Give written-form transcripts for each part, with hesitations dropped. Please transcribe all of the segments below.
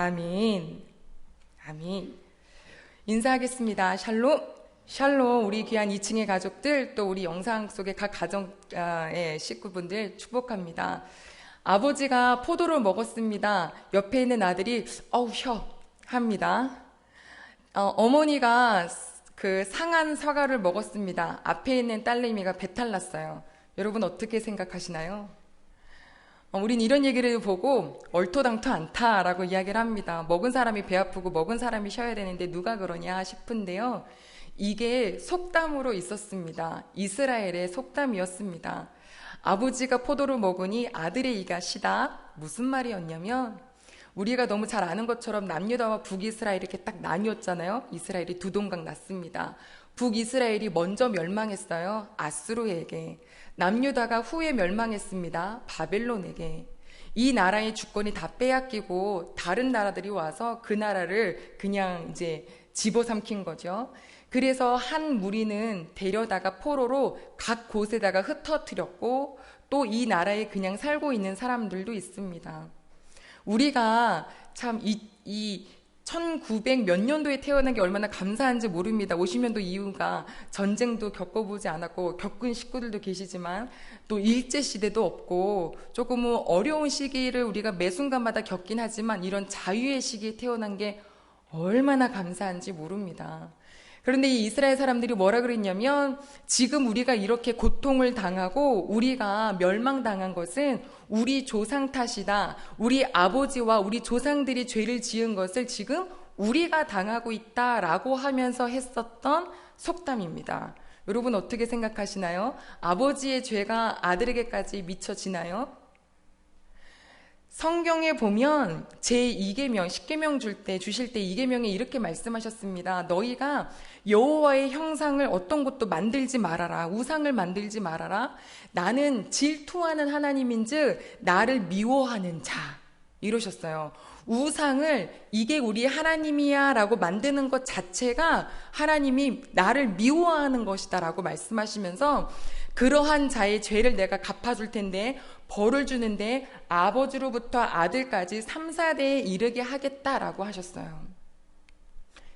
아멘. 아멘. 인사하겠습니다. 샬롬. 샬롬. 우리 귀한 2층의 가족들, 또 우리 영상 속의 각 가정의 식구분들 축복합니다. 아버지가 포도를 먹었습니다. 옆에 있는 아들이 어우 혀 합니다. 어머니가 그 상한 사과를 먹었습니다. 앞에 있는 딸내미가 배탈 났어요. 여러분 어떻게 생각하시나요? 우린 이런 얘기를 보고 얼토당토 않다라고 이야기를 합니다. 먹은 사람이 배 아프고 먹은 사람이 쉬어야 되는데 누가 그러냐 싶은데요. 이게 속담으로 있었습니다. 이스라엘의 속담이었습니다. 아버지가 포도를 먹으니 아들의 이가 시다. 무슨 말이었냐면 우리가 너무 잘 아는 것처럼 남유다와 북이스라엘이 이렇게 딱 나뉘었잖아요. 이스라엘이 두 동강 났습니다. 북이스라엘이 먼저 멸망했어요. 아수르에게. 남유다가 후에 멸망했습니다. 바벨론에게. 이 나라의 주권이 다 빼앗기고 다른 나라들이 와서 그 나라를 그냥 이제 집어삼킨 거죠. 그래서 한 무리는 데려다가 포로로 각 곳에다가 흩어뜨렸고 또 이 나라에 그냥 살고 있는 사람들도 있습니다. 우리가 참 이 1900 몇 년도에 태어난 게 얼마나 감사한지 모릅니다. 50년도 이후가 전쟁도 겪어보지 않았고 겪은 식구들도 계시지만 또 일제시대도 없고 조금은 어려운 시기를 우리가 매 순간마다 겪긴 하지만 이런 자유의 시기에 태어난 게 얼마나 감사한지 모릅니다. 그런데 이 이스라엘 사람들이 뭐라 그랬냐면 지금 우리가 이렇게 고통을 당하고 우리가 멸망당한 것은 우리 조상 탓이다. 우리 아버지와 우리 조상들이 죄를 지은 것을 지금 우리가 당하고 있다라고 하면서 했었던 속담입니다. 여러분 어떻게 생각하시나요? 아버지의 죄가 아들에게까지 미쳐지나요? 성경에 보면 제2계명, 10계명 주실 때 2계명에 이렇게 말씀하셨습니다. 너희가 여호와의 형상을 어떤 것도 만들지 말아라. 우상을 만들지 말아라. 나는 질투하는 하나님인즉 나를 미워하는 자. 이러셨어요. 우상을 이게 우리 하나님이야 라고 만드는 것 자체가 하나님이 나를 미워하는 것이다 라고 말씀하시면서 그러한 자의 죄를 내가 갚아줄 텐데 벌을 주는데 아버지로부터 아들까지 3, 4대에 이르게 하겠다라고 하셨어요.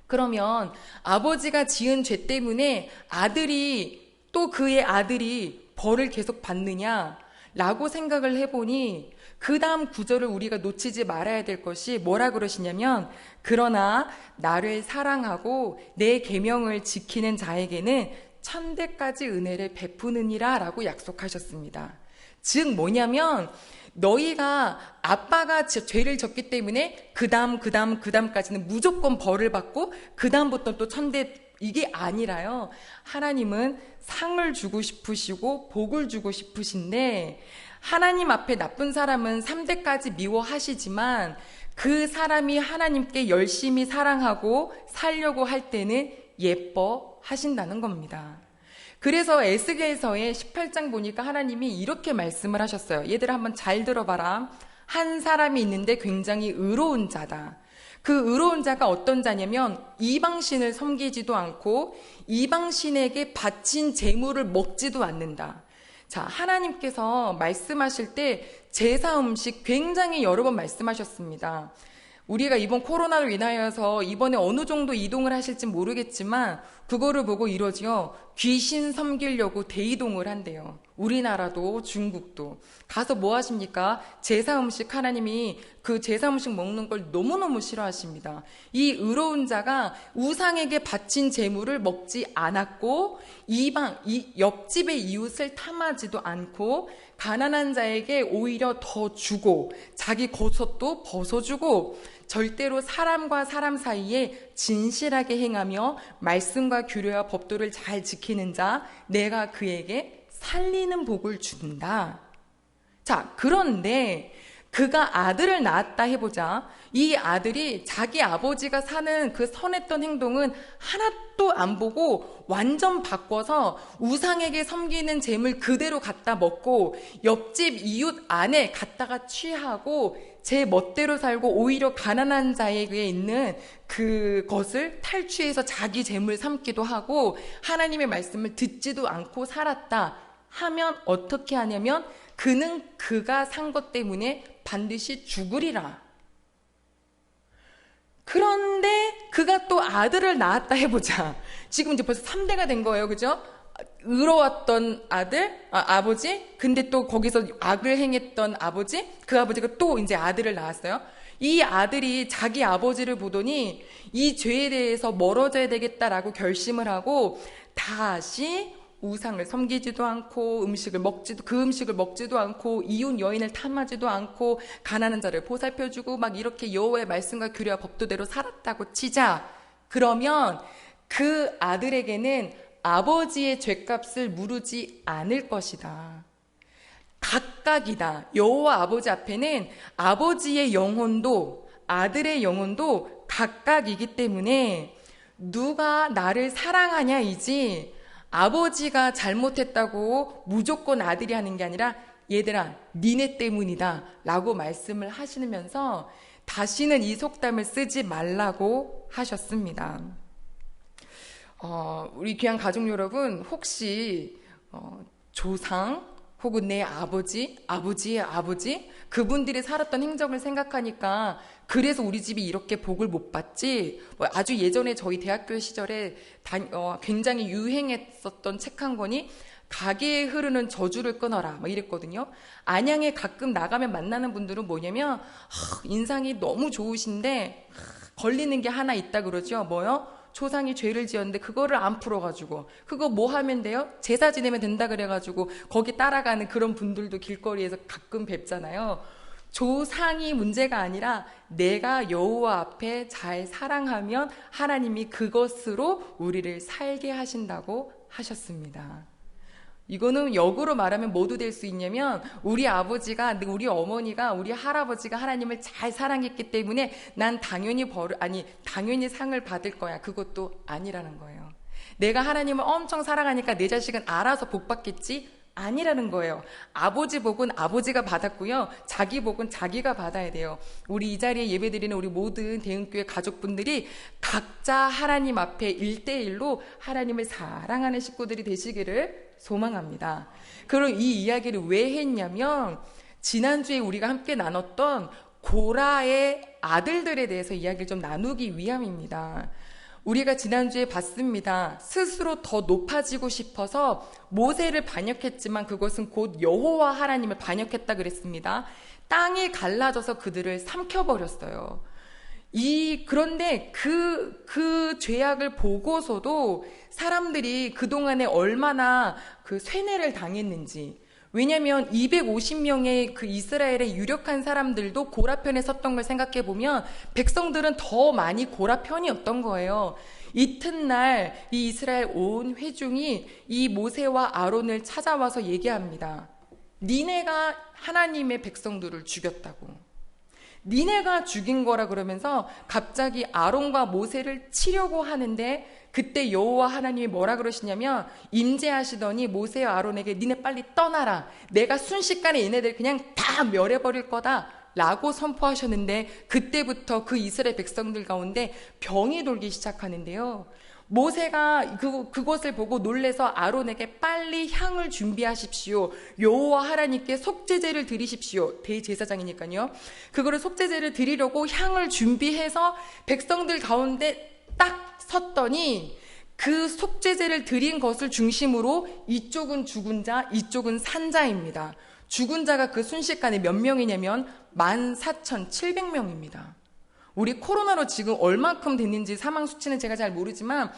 그러면 아버지가 지은 죄 때문에 아들이 또 그의 아들이 벌을 계속 받느냐라고 생각을 해보니 그 다음 구절을 우리가 놓치지 말아야 될 것이 뭐라 그러시냐면 그러나 나를 사랑하고 내 계명을 지키는 자에게는 천대까지 은혜를 베푸느니라 라고 약속하셨습니다. 즉 뭐냐면 너희가 아빠가 죄를 졌기 때문에 그 다음까지는 무조건 벌을 받고 그 다음부터 또 천대 이게 아니라요. 하나님은 상을 주고 싶으시고 복을 주고 싶으신데 하나님 앞에 나쁜 사람은 3대까지 미워하시지만 그 사람이 하나님께 열심히 사랑하고 살려고 할 때는 예뻐하신다는 겁니다. 그래서 에스겔서의 18장 보니까 하나님이 이렇게 말씀을 하셨어요. 얘들아 한번 잘 들어봐라. 한 사람이 있는데 굉장히 의로운 자다. 그 의로운 자가 어떤 자냐면 이방신을 섬기지도 않고 이방신에게 바친 재물을 먹지도 않는다. 자, 하나님께서 말씀하실 때 제사 음식 굉장히 여러 번 말씀하셨습니다. 우리가 이번 코로나로 인하여서 이번에 어느 정도 이동을 하실지 모르겠지만 그거를 보고 이러지요. 귀신 섬기려고 대이동을 한대요. 우리나라도 중국도. 가서 뭐 하십니까? 제사 음식 하나님이 그 제사 음식 먹는 걸 너무너무 싫어하십니다. 이 의로운 자가 우상에게 바친 재물을 먹지 않았고 옆집의 이웃을 탐하지도 않고 가난한 자에게 오히려 더 주고 자기 겉옷도 벗어주고 절대로 사람과 사람 사이에 진실하게 행하며 말씀과 규례와 법도를 잘 지키는 자 내가 그에게 살리는 복을 준다. 자, 그런데 그가 아들을 낳았다 해보자. 이 아들이 자기 아버지가 사는 그 선했던 행동은 하나도 안 보고 완전 바꿔서 우상에게 섬기는 재물 그대로 갖다 먹고 옆집 이웃 아내 갖다가 취하고 제 멋대로 살고 오히려 가난한 자에게 있는 그것을 탈취해서 자기 재물 삼기도 하고 하나님의 말씀을 듣지도 않고 살았다 하면 어떻게 하냐면 그는 그가 산 것 때문에 반드시 죽으리라. 그가 또 아들을 낳았다 해보자. 지금 이제 벌써 3대가 된 거예요. 그죠? 의로웠던 아버지, 근데 또 거기서 악을 행했던 아버지, 그 아버지가 또 이제 아들을 낳았어요. 이 아들이 자기 아버지를 보더니 이 죄에 대해서 멀어져야 되겠다라고 결심을 하고 다시 우상을 섬기지도 않고 그 음식을 먹지도 않고 이웃 여인을 탐하지도 않고 가난한 자를 보살펴주고 막 이렇게 여호와의 말씀과 규례와 법도대로 살았다고 치자. 그러면 그 아들에게는 아버지의 죄값을 물으지 않을 것이다. 각각이다. 여호와 아버지 앞에는 아버지의 영혼도 아들의 영혼도 각각이기 때문에 누가 나를 사랑하냐이지 아버지가 잘못했다고 무조건 아들이 하는 게 아니라 얘들아 니네 때문이다 라고 말씀을 하시면서 다시는 이 속담을 쓰지 말라고 하셨습니다. 우리 귀한 가족 여러분, 혹시 조상 혹은 내 아버지의 아버지 그분들이 살았던 행적을 생각하니까 그래서 우리 집이 이렇게 복을 못 받지, 아주 예전에 저희 대학교 시절에 굉장히 유행했었던 책 한 권이 가게에 흐르는 저주를 끊어라 막 이랬거든요. 안양에 가끔 나가면 만나는 분들은 뭐냐면 인상이 너무 좋으신데 걸리는 게 하나 있다 그러죠. 뭐요? 조상이 죄를 지었는데 그거를 안 풀어가지고 그거 뭐 하면 돼요? 제사 지내면 된다 그래가지고 거기 따라가는 그런 분들도 길거리에서 가끔 뵙잖아요. 조상이 문제가 아니라 내가 여호와 앞에 잘 사랑하면 하나님이 그것으로 우리를 살게 하신다고 하셨습니다. 이거는 역으로 말하면 뭐도 될 수 있냐면 우리 아버지가, 우리 어머니가, 우리 할아버지가 하나님을 잘 사랑했기 때문에 난 당연히 상을 받을 거야. 그것도 아니라는 거예요. 내가 하나님을 엄청 사랑하니까 내 자식은 알아서 복 받겠지? 아니라는 거예요. 아버지 복은 아버지가 받았고요. 자기 복은 자기가 받아야 돼요. 우리 이 자리에 예배드리는 우리 모든 대흥교회 가족분들이 각자 하나님 앞에 1대1로 하나님을 사랑하는 식구들이 되시기를 소망합니다. 그럼 이 이야기를 왜 했냐면 지난주에 우리가 함께 나눴던 고라의 아들들에 대해서 이야기를 좀 나누기 위함입니다. 우리가 지난주에 봤습니다. 스스로 더 높아지고 싶어서 모세를 반역했지만 그것은 곧 여호와 하나님을 반역했다 그랬습니다. 땅이 갈라져서 그들을 삼켜버렸어요. 그런데 그 죄악을 보고서도 사람들이 그동안에 얼마나 그 쇠뇌를 당했는지, 왜냐면 250명의 그 이스라엘의 유력한 사람들도 고라 편에 섰던 걸 생각해 보면 백성들은 더 많이 고라 편이었던 거예요. 이튿날 이 이스라엘 온 회중이 이 모세와 아론을 찾아와서 얘기합니다. 니네가 하나님의 백성들을 죽였다고. 니네가 죽인 거라 그러면서 갑자기 아론과 모세를 치려고 하는데 그때 여호와 하나님이 뭐라 그러시냐면 임재하시더니 모세와 아론에게 니네 빨리 떠나라. 내가 순식간에 얘네들 그냥 다 멸해버릴 거다 라고 선포하셨는데 그때부터 그 이스라엘 백성들 가운데 병이 돌기 시작하는데요. 모세가 그것을 보고 놀래서 아론에게 빨리 향을 준비하십시오. 여호와 하나님께 속죄제를 드리십시오. 대제사장이니까요. 그거를 속죄제를 드리려고 향을 준비해서 백성들 가운데 딱 섰더니 그 속죄제를 드린 것을 중심으로 이쪽은 죽은 자, 이쪽은 산 자입니다. 죽은 자가 그 순식간에 몇 명이냐면 14,700명입니다. 우리 코로나로 지금 얼만큼 됐는지 사망 수치는 제가 잘 모르지만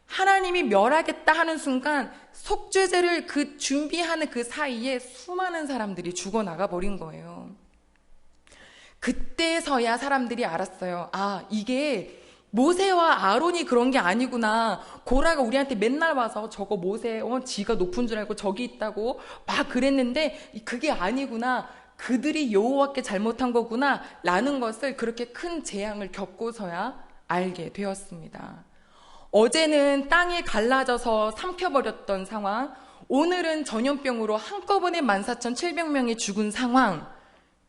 하나님이 멸하겠다 하는 순간 속죄제를 준비하는 그 사이에 수많은 사람들이 죽어나가 버린 거예요. 그때서야 사람들이 알았어요. 이게 모세와 아론이 그런 게 아니구나. 고라가 우리한테 맨날 와서 저거 모세, 지가 높은 줄 알고 저기 있다고 막 그랬는데 그게 아니구나. 그들이 여호와께 잘못한 거구나 라는 것을 그렇게 큰 재앙을 겪고서야 알게 되었습니다. 어제는 땅이 갈라져서 삼켜버렸던 상황, 오늘은 전염병으로 한꺼번에 14,700명이 죽은 상황.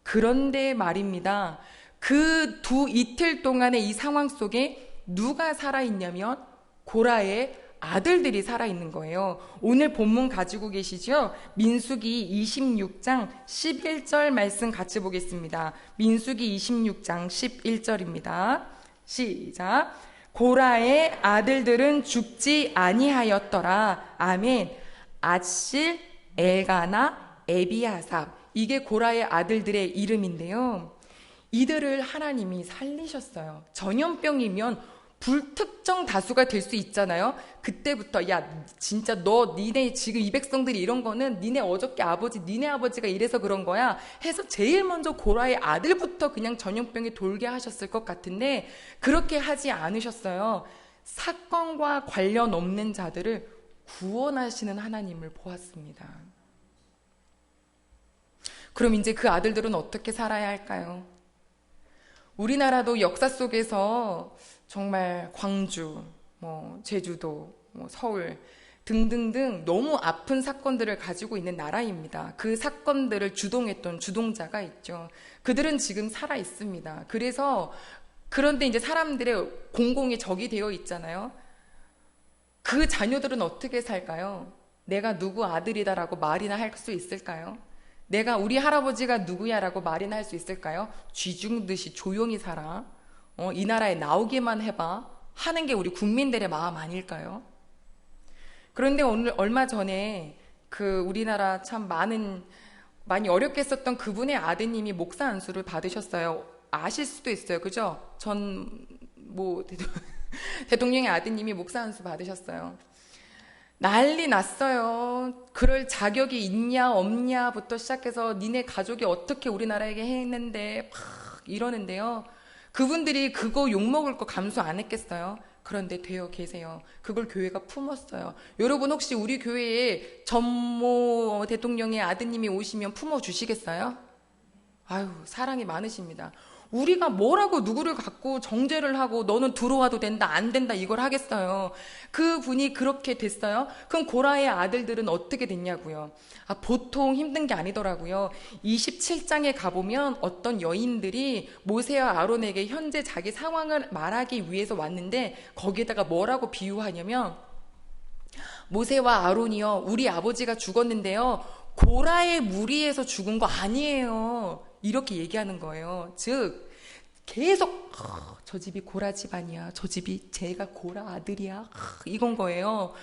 그런데 말입니다. 그 이틀 동안의 이 상황 속에 누가 살아있냐면 고라의 아들들이 살아있는 거예요. 오늘 본문 가지고 계시죠? 민수기 26장 11절 말씀 같이 보겠습니다. 민수기 26장 11절입니다. 시작. 고라의 아들들은 죽지 아니하였더라. 아멘. 앗실, 엘가나, 에비아삽. 이게 고라의 아들들의 이름인데요. 이들을 하나님이 살리셨어요. 전염병이면 불특정 다수가 될 수 있잖아요. 그때부터 야 진짜 니네 지금 이 백성들이 이런 거는 니네 어저께 아버지 니네 아버지가 이래서 그런 거야 해서 제일 먼저 고라의 아들부터 그냥 전염병이 돌게 하셨을 것 같은데 그렇게 하지 않으셨어요. 사건과 관련 없는 자들을 구원하시는 하나님을 보았습니다. 그럼 이제 그 아들들은 어떻게 살아야 할까요? 우리나라도 역사 속에서 정말 광주, 제주도, 서울 등등등 너무 아픈 사건들을 가지고 있는 나라입니다. 그 사건들을 주동했던 주동자가 있죠. 그들은 지금 살아 있습니다. 그런데 이제 사람들의 공공의 적이 되어 있잖아요. 그 자녀들은 어떻게 살까요? 내가 누구 아들이다라고 말이나 할 수 있을까요? 내가 우리 할아버지가 누구야라고 말이나 할 수 있을까요? 쥐죽듯이 조용히 살아. 이 나라에 나오기만 해봐 하는 게 우리 국민들의 마음 아닐까요? 그런데 오늘 얼마 전에 그 우리나라 참 많이 어렵게 했었던 그분의 아드님이 목사 안수를 받으셨어요. 아실 수도 있어요. 그죠? 대통령의 아드님이 목사 안수 받으셨어요. 난리 났어요. 그럴 자격이 있냐 없냐부터 시작해서 니네 가족이 어떻게 우리나라에게 했는데 막 이러는데요. 그분들이 그거 욕먹을 거 감수 안 했겠어요? 그런데 되어 계세요. 그걸 교회가 품었어요. 여러분 혹시 우리 교회에 전모 대통령의 아드님이 오시면 품어주시겠어요? 아유, 사랑이 많으십니다. 우리가 뭐라고 누구를 갖고 정죄를 하고 너는 들어와도 된다 안 된다 이걸 하겠어요. 그분이 그렇게 됐어요. 그럼 고라의 아들들은 어떻게 됐냐고요. 보통 힘든 게 아니더라고요. 27장에 가보면 어떤 여인들이 모세와 아론에게 현재 자기 상황을 말하기 위해서 왔는데 거기에다가 뭐라고 비유하냐면 모세와 아론이요 우리 아버지가 죽었는데요 고라의 무리에서 죽은 거 아니에요. 이렇게 얘기하는 거예요. 즉 계속 저 집이 고라 집안이야. 저 집이 제가 고라 아들이야. 이건 거예요.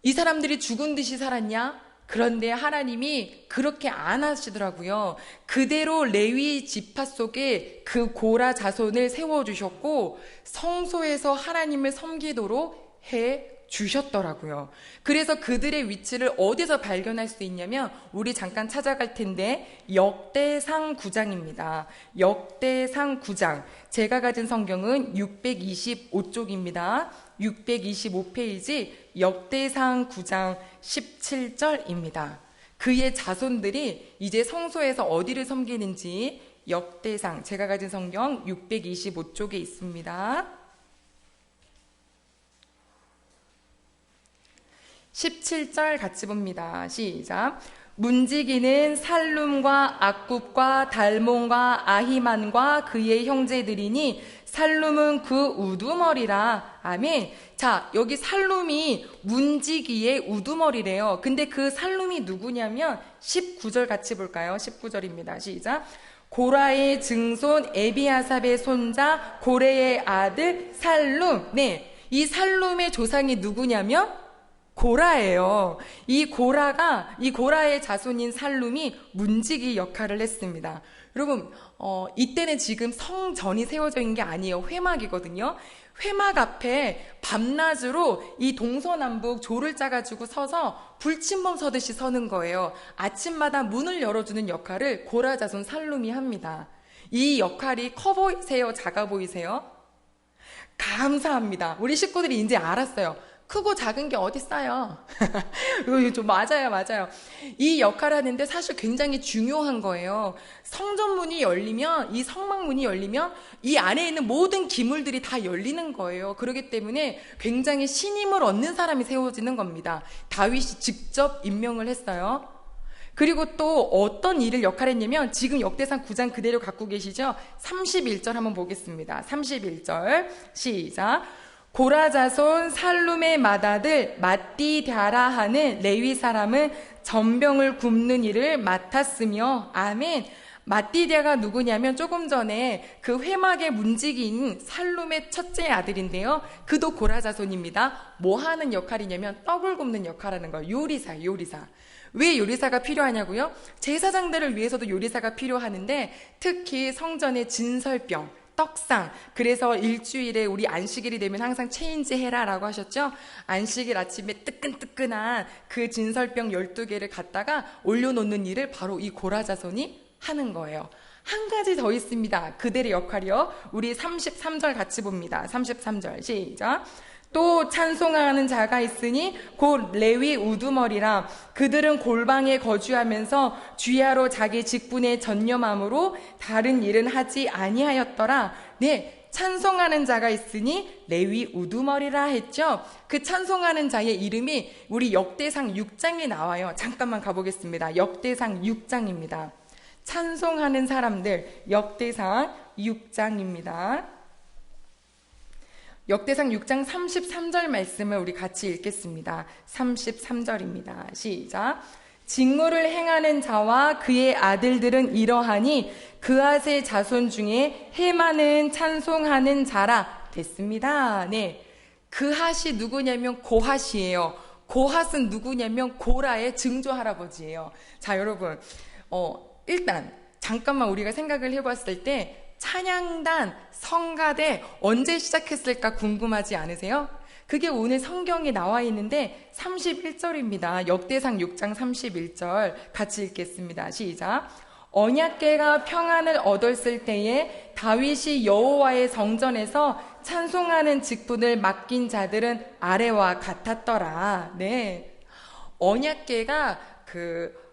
이 사람들이 죽은 듯이 살았냐? 그런데 하나님이 그렇게 안 하시더라고요. 그대로 레위 지파 속에 그 고라 자손을 세워주셨고 성소에서 하나님을 섬기도록 해 주셨더라고요. 그래서 그들의 위치를 어디서 발견할 수 있냐면 우리 잠깐 찾아갈 텐데 역대상 9장입니다. 역대상 9장. 제가 가진 성경은 625쪽입니다. 625페이지 역대상 9장 17절입니다. 그의 자손들이 이제 성소에서 어디를 섬기는지 역대상 제가 가진 성경 625쪽에 있습니다. 17절 같이 봅니다. 시작. 문지기는 살룸과 악굽과 달몬과 아히만과 그의 형제들이니 살룸은 그 우두머리라. 아멘. 자, 여기 살룸이 문지기의 우두머리래요. 근데 그 살룸이 누구냐면 19절 같이 볼까요? 19절입니다. 시작. 고라의 증손 에비아삽의 손자 고레의 아들 살룸. 네, 이 살룸의 조상이 누구냐면 고라예요. 이 고라의 자손인 살룸이 문지기 역할을 했습니다. 여러분, 이때는 지금 성전이 세워져 있는 게 아니에요. 회막이거든요. 회막 앞에 밤낮으로 이 동서남북 조를 짜가지고 서서 불침범 서듯이 서는 거예요. 아침마다 문을 열어주는 역할을 고라 자손 살룸이 합니다. 이 역할이 커 보이세요? 작아 보이세요? 감사합니다. 우리 식구들이 이제 알았어요. 크고 작은 게 어딨어요. 맞아요. 이 역할을 하는데 사실 굉장히 중요한 거예요. 성전문이 열리면, 이 성막문이 열리면 이 안에 있는 모든 기물들이 다 열리는 거예요. 그렇기 때문에 굉장히 신임을 얻는 사람이 세워지는 겁니다. 다윗이 직접 임명을 했어요. 그리고 또 어떤 일을 역할했냐면 지금 역대상 9장 그대로 갖고 계시죠? 31절 한번 보겠습니다. 31절 시작. 고라 자손 살룸의 맏아들 mat디다라 하는 레위 사람은 전병을 굽는 일을 맡았으며 아멘. 마띠디아가 누구냐면 조금 전에 그 회막에 문지기인 살룸의 첫째 아들인데요. 그도 고라 자손입니다. 뭐 하는 역할이냐면 떡을 굽는 역할하는 거예요. 요리사, 요리사. 왜 요리사가 필요하냐고요? 제사장들을 위해서도 요리사가 필요하는데 특히 성전의 진설병, 떡상. 그래서 일주일에 우리 안식일이 되면 항상 체인지 해라라고 하셨죠? 안식일 아침에 뜨끈뜨끈한 그 진설병 12개를 갖다가 올려놓는 일을 바로 이 고라 자손이 하는 거예요. 한 가지 더 있습니다. 그들의 역할이요. 우리 33절 같이 봅니다. 33절 시작. 또 찬송하는 자가 있으니 곧 레위 우두머리라. 그들은 골방에 거주하면서 주야로 자기 직분에 전념함으로 다른 일은 하지 아니하였더라. 네, 찬송하는 자가 있으니 레위 우두머리라 했죠. 그 찬송하는 자의 이름이 우리 역대상 6장에 나와요. 잠깐만 가보겠습니다. 역대상 6장입니다. 찬송하는 사람들, 역대상 6장입니다. 역대상 6장 33절 말씀을 우리 같이 읽겠습니다. 33절입니다. 시작. 직무를 행하는 자와 그의 아들들은 이러하니 그앗의 자손 중에 해마는 찬송하는 자라. 됐습니다. 네, 그앗이 누구냐면 고핫이에요. 고핫은 누구냐면 고라의 증조 할아버지예요. 자, 여러분, 일단 잠깐만 우리가 생각을 해봤을 때 찬양단, 성가대 언제 시작했을까 궁금하지 않으세요? 그게 오늘 성경에 나와 있는데 31절입니다. 역대상 6장 31절 같이 읽겠습니다. 시작. 언약궤가 평안을 얻었을 때에 다윗이 여호와의 성전에서 찬송하는 직분을 맡긴 자들은 아래와 같았더라. 네, 언약궤가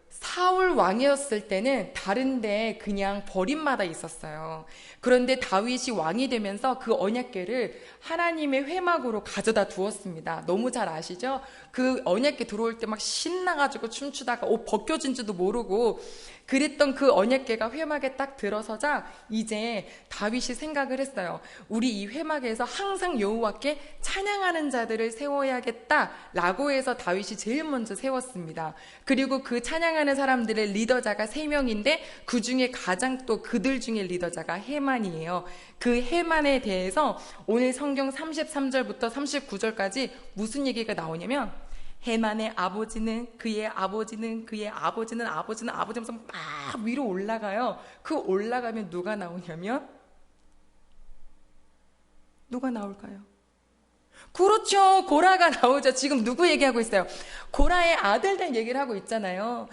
사울 왕이었을 때는 다른데 그냥 버림마다 있었어요. 그런데 다윗이 왕이 되면서 그 언약궤를 하나님의 회막으로 가져다 두었습니다. 너무 잘 아시죠? 그 언약궤 들어올 때 막 신나가지고 춤추다가 옷 벗겨진지도 모르고 그랬던 그 언약궤가 회막에 딱 들어서자 이제 다윗이 생각을 했어요. 우리 이 회막에서 항상 여호와께 찬양하는 자들을 세워야겠다라고 해서 다윗이 제일 먼저 세웠습니다. 그리고 그 찬양하는 사람들의 리더자가 3명인데 그 중에 가장 또 그들 중에 리더자가 해만이에요. 그 해만에 대해서 오늘 성경 33절부터 39절까지 무슨 얘기가 나오냐면 해만의 아버지는 그의 아버지는 그의 아버지는 아버지는 아버지면서 막 위로 올라가요. 그 올라가면 누가 나오냐면 누가 나올까요? 그렇죠. 고라가 나오죠. 지금 누구 얘기하고 있어요? 고라의 아들들 얘기를 하고 있잖아요.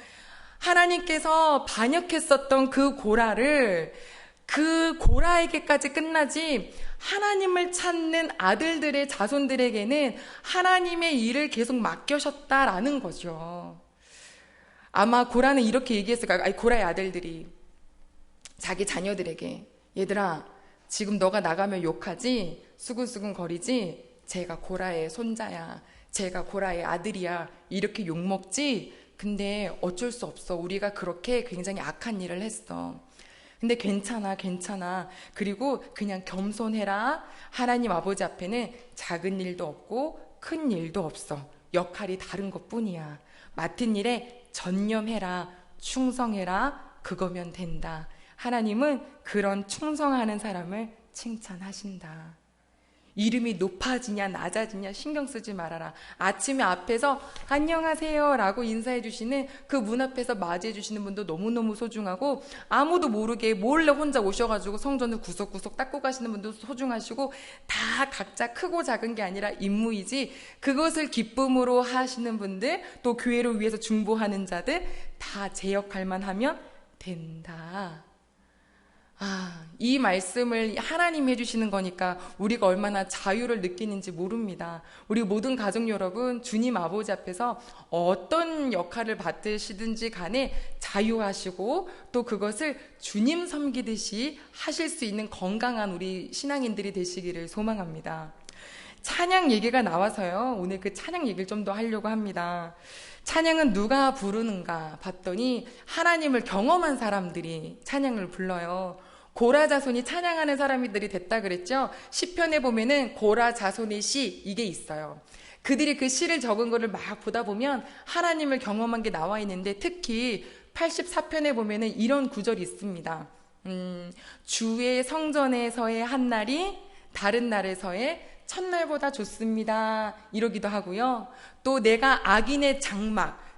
하나님께서 반역했었던 그 고라를 그 고라에게까지 끝나지 하나님을 찾는 아들들의 자손들에게는 하나님의 일을 계속 맡겨셨다라는 거죠. 아마 고라는 이렇게 얘기했을 거예요. 아니, 고라의 아들들이 자기 자녀들에게 얘들아 지금 너가 나가면 욕하지 수근수근 거리지 제가 고라의 손자야 제가 고라의 아들이야 이렇게 욕먹지 근데 어쩔 수 없어 우리가 그렇게 굉장히 악한 일을 했어 근데 괜찮아 괜찮아 그리고 그냥 겸손해라 하나님 아버지 앞에는 작은 일도 없고 큰 일도 없어 역할이 다른 것뿐이야 맡은 일에 전념해라 충성해라 그거면 된다 하나님은 그런 충성하는 사람을 칭찬하신다 이름이 높아지냐 낮아지냐 신경 쓰지 말아라 아침에 앞에서 안녕하세요 라고 인사해 주시는 그 문 앞에서 맞이해 주시는 분도 너무너무 소중하고 아무도 모르게 몰래 혼자 오셔가지고 성전을 구석구석 닦고 가시는 분도 소중하시고 다 각자 크고 작은 게 아니라 임무이지 그것을 기쁨으로 하시는 분들 또 교회를 위해서 중보하는 자들 다 제 역할만 하면 된다 이 말씀을 하나님이 해주시는 거니까 우리가 얼마나 자유를 느끼는지 모릅니다. 우리 모든 가족 여러분, 주님 아버지 앞에서 어떤 역할을 맡으시든지 간에 자유하시고 또 그것을 주님 섬기듯이 하실 수 있는 건강한 우리 신앙인들이 되시기를 소망합니다. 찬양 얘기가 나와서요. 오늘 그 찬양 얘기를 좀 더 하려고 합니다. 찬양은 누가 부르는가 봤더니 하나님을 경험한 사람들이 찬양을 불러요. 고라 자손이 찬양하는 사람들이 됐다 그랬죠. 시편에 보면은 고라 자손의 시 이게 있어요. 그들이 그 시를 적은 거를 막 보다 보면 하나님을 경험한 게 나와 있는데 특히 84편에 보면은 이런 구절이 있습니다. 주의 성전에서의 한 날이 다른 날에서의 첫날보다 좋습니다. 이러기도 하고요. 또 내가 악인의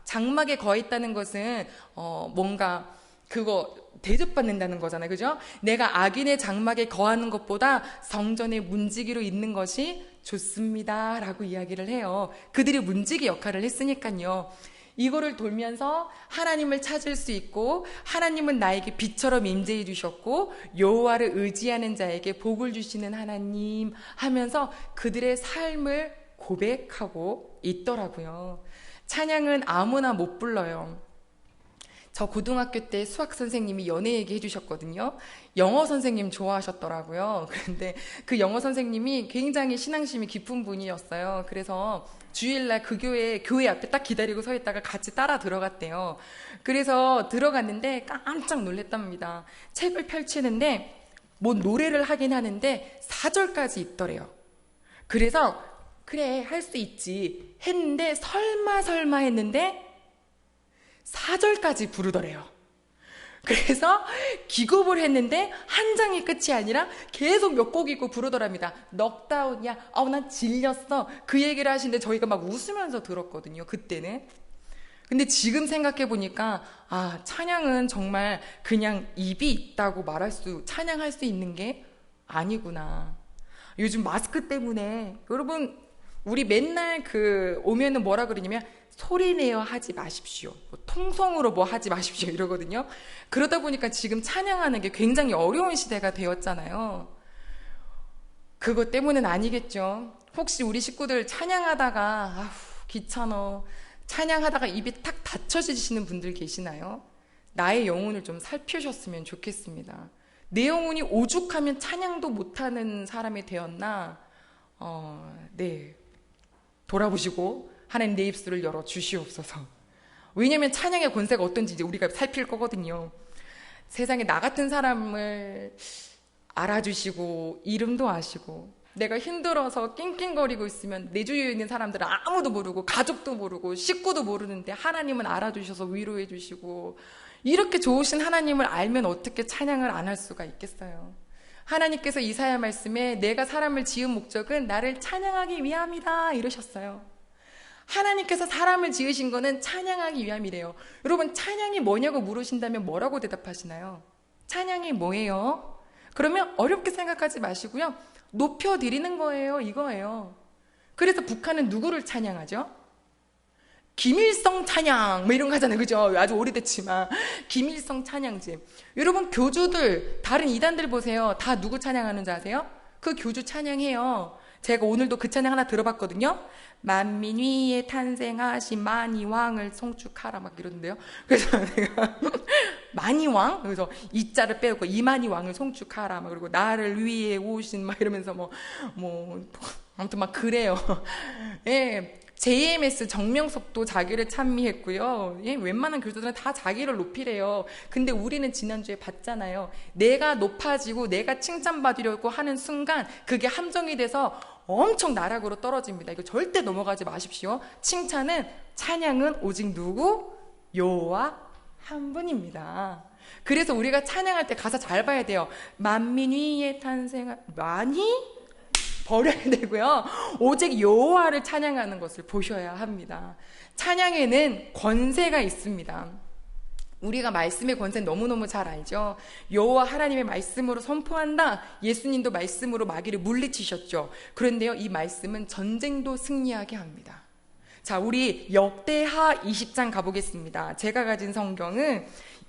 장막에 거했다는 것은 뭔가 그거 대접받는다는 거잖아요. 그죠? 내가 악인의 장막에 거하는 것보다 성전의 문지기로 있는 것이 좋습니다. 라고 이야기를 해요. 그들이 문지기 역할을 했으니까요. 이거를 돌면서 하나님을 찾을 수 있고 하나님은 나에게 빛처럼 임재해 주셨고 여호와를 의지하는 자에게 복을 주시는 하나님 하면서 그들의 삶을 고백하고 있더라고요. 찬양은 아무나 못 불러요. 저 고등학교 때 수학 선생님이 연애 얘기 해주셨거든요. 영어 선생님 좋아하셨더라고요. 그런데 그 영어 선생님이 굉장히 신앙심이 깊은 분이었어요. 그래서 주일날 그 교회 앞에 딱 기다리고 서 있다가 같이 따라 들어갔대요. 그래서 들어갔는데 깜짝 놀랐답니다. 책을 펼치는데 뭐 노래를 하긴 하는데 4절까지 있더래요. 그래서 그래 할 수 있지 했는데 설마 했는데 4절까지 부르더래요. 그래서 기겁을 했는데 한 장이 끝이 아니라 계속 몇 곡이고 부르더랍니다. 넉다운이야. 난 질렸어. 그 얘기를 하시는데 저희가 막 웃으면서 들었거든요. 그때는. 근데 지금 생각해 보니까 찬양은 정말 그냥 입이 있다고 찬양할 수 있는 게 아니구나. 요즘 마스크 때문에 여러분 우리 맨날 오면은 뭐라 그러냐면 소리내어 하지 마십시오. 통성으로 뭐 하지 마십시오. 이러거든요. 그러다 보니까 지금 찬양하는 게 굉장히 어려운 시대가 되었잖아요. 그것 때문은 아니겠죠. 혹시 우리 식구들 찬양하다가 귀찮어. 찬양하다가 입이 탁 닫혀지시는 분들 계시나요? 나의 영혼을 좀 살피셨으면 좋겠습니다. 내 영혼이 오죽하면 찬양도 못하는 사람이 되었나? 네. 돌아보시고 하나님 내 입술을 열어 주시옵소서. 왜냐하면 찬양의 권세가 어떤지 이제 우리가 살필 거거든요. 세상에 나 같은 사람을 알아주시고 이름도 아시고 내가 힘들어서 낑낑거리고 있으면 내 주위에 있는 사람들은 아무도 모르고 가족도 모르고 식구도 모르는데 하나님은 알아주셔서 위로해 주시고 이렇게 좋으신 하나님을 알면 어떻게 찬양을 안 할 수가 있겠어요. 하나님께서 이사야 말씀에 내가 사람을 지은 목적은 나를 찬양하기 위함이다 이러셨어요. 하나님께서 사람을 지으신 거는 찬양하기 위함이래요. 여러분 찬양이 뭐냐고 물으신다면 뭐라고 대답하시나요? 찬양이 뭐예요? 그러면 어렵게 생각하지 마시고요. 높여드리는 거예요. 이거예요. 그래서 북한은 누구를 찬양하죠? 김일성 찬양 뭐 이런 거 하잖아요. 그죠? 아주 오래됐지만 김일성 찬양집. 여러분 교주들 다른 이단들 보세요. 다 누구 찬양하는지 아세요? 그 교주 찬양해요. 제가 오늘도 그 찬양 하나 들어봤거든요. 만민 위에 탄생하신 만이왕을 송축하라 막 이러는데요. 그래서 내가 만이왕? 그래서 이자를 빼고 이만이왕을 송축하라 막 그리고 나를 위해 오신 막 이러면서 아무튼 막 그래요. 예. JMS 정명석도 자기를 찬미했고요. 예, 웬만한 교수들은 다 자기를 높이래요. 근데 우리는 지난주에 봤잖아요. 내가 높아지고 내가 칭찬받으려고 하는 순간 그게 함정이 돼서 엄청 나락으로 떨어집니다. 이거 절대 넘어가지 마십시오. 찬양은 오직 누구? 여호와 한 분입니다. 그래서 우리가 찬양할 때 가사 잘 봐야 돼요. 만민 위에 많이 버려야 되고요. 오직 여호와를 찬양하는 것을 보셔야 합니다. 찬양에는 권세가 있습니다. 우리가 말씀의 권세는 너무너무 잘 알죠. 여호와 하나님의 말씀으로 선포한다. 예수님도 말씀으로 마귀를 물리치셨죠. 그런데요, 이 말씀은 전쟁도 승리하게 합니다. 자, 우리 역대하 20장 가보겠습니다. 제가 가진 성경은